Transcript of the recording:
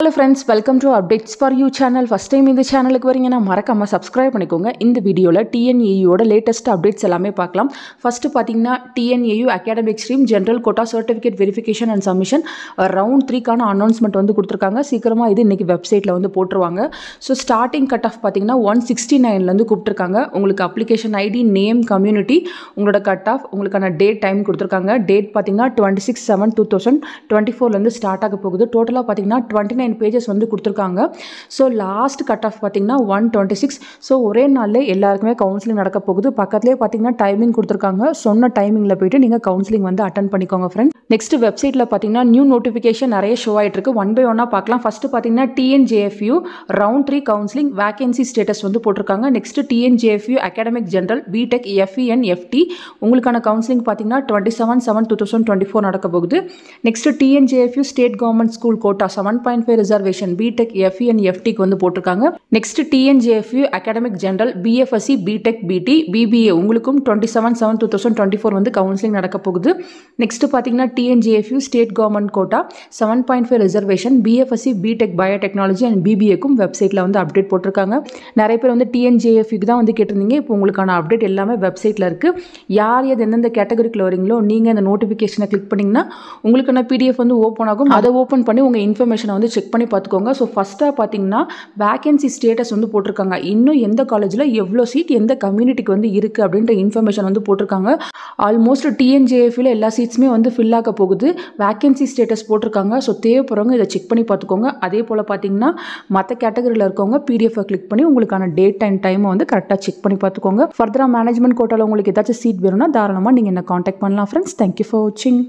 Hello friends, welcome to Updates for You channel. First time இந்த சேனலுக்கு வரீங்கன்னா மறக்காம subscribe பண்ணிக்கோங்க. இந்த வீடியோல TNAU ஓட latest updates எல்லாமே பார்க்கலாம். First பாத்தீங்கன்னா TNAU academic stream general quota certificate verification and submission round 3 கான announcement வந்து கொடுத்திருக்காங்க. சீக்கிரமா இது இன்னைக்கு வெப்சைட்ல வந்து போட்டுருவாங்க. So starting cut off பாத்தீங்கன்னா 169 ல இருந்து கூப்பிட்டிருக்காங்க. உங்களுக்கு application ID name community உங்களோட cut off உங்களுக்கான date time கொடுத்திருக்காங்க. Date பாத்தீங்கன்னா 26/7/2024 ல இருந்து ஸ்டார்ட் ஆக போகுது. டோட்டலா பாத்தீங்கன்னா 29 pages வந்து கொடுத்திருக்காங்க. ஸோ லாஸ்ட் கட் ஆஃப் பார்த்தீங்கன்னா 126. ஸோ ஒரே நாளில் எல்லாருக்குமே கவுன்சிலிங் நடக்க போகுது. பக்கத்துலேயே பார்த்தீங்கன்னா டைமிங் கொடுத்துருக்காங்க. சொன்ன டைமிங்கில் போயிட்டு நீங்கள் கவுன்சிலிங் வந்து அட்டன் பண்ணிக்கோங்க ஃப்ரெண்ட். நெக்ஸ்ட் வெப்சைட்டில் பார்த்தீங்கன்னா நியூ நோட்டிஃபிகேஷன் நிறைய ஷோ ஆகிட்டு இருக்கு. ஒன் பை ஒன்னாக பார்க்கலாம். ஃபர்ஸ்ட் பார்த்தீங்கன்னா TNJFU round 3 counselling vacancy status வந்து போட்டிருக்காங்க. Next TNJFU academic general BTech FEN FT உங்களுக்கான கவுன்சிலிங் பார்த்தீங்கன்னா 27/7/2024 நடக்க போகுது. Next TNJFU state government school quota 7.5 reservation BTech FEN FTக்கு வந்து போட்டிருக்காங்க. Next TNJFU academic general BFSC BTech BT BBA உங்களுக்கும் 27/7/2024 வந்து கவுன்சிலிங் நடக்க போகுது. நெக்ஸ்ட் பார்த்தீங்கன்னா TNJFU state government quota 7.5 reservation BFSC BTech biotechnology and BBAக்கும் வெப்சைட்ல வந்து அப்டேட் போட்டிருக்காங்க. நிறைய பேர் வந்து TNJFUக்கு தான் வந்து கேட்டிருந்தீங்க. இப்போ உங்களுக்கான அப்டேட் எல்லாமே வெப்சைட்ல இருக்கு. யார் எந்தெந்த கேட்டகரிக்குள்ள வரீங்களோ நீங்க இந்த நோட்டிஃபிகேஷனை கிளிக் பண்ணீங்கன்னா உங்களுக்கான PDF வந்து ஓப்பன் ஆகும். அதை ஓப்பன் பண்ணி உங்க இன்ஃபர்மேஷனை வந்து செக் பண்ணி பார்த்துக்கோங்க. ஸோ ஃபஸ்ட்டாக பார்த்தீங்கன்னா வேகன்சி ஸ்டேட்டஸ் வந்து போட்டிருக்காங்க. இன்னும் எந்த காலேஜில் எவ்வளோ சீட் எந்த கம்யூனிட்டிக்கு வந்து இருக்குது அப்படின்ற இன்ஃபர்மேஷன் வந்து போட்டிருக்காங்க. ஆல்மோஸ்ட் TNJFUல எல்லா சீட்ஸுமே வந்து ஃபில் ஆக போகுது. வேகன்சி ஸ்டேட்டஸ் போட்டிருக்காங்க. ஸோ தேவைப்படுறவங்க இதை செக் பண்ணி பார்த்துக்கோங்க. அதே போல் பார்த்தீங்கன்னா மற்ற கேட்டகரியில் இருக்கவங்க PDF-ஐ கிளிக் பண்ணி உங்களுக்கான டேட் அண்ட் டைமை வந்து கரெக்டாக செக் பண்ணி பார்த்துக்கோங்க. ஃபர்தராக மேனேஜ்மெண்ட் கோட்டாவில் உங்களுக்கு ஏதாச்சும் சீட் வேணும்னா தாராளமாக நீங்கள் என்ன காண்டாக்ட் பண்ணலாம் ஃப்ரெண்ட்ஸ். தேங்க்யூ ஃபார் வாட்சிங்.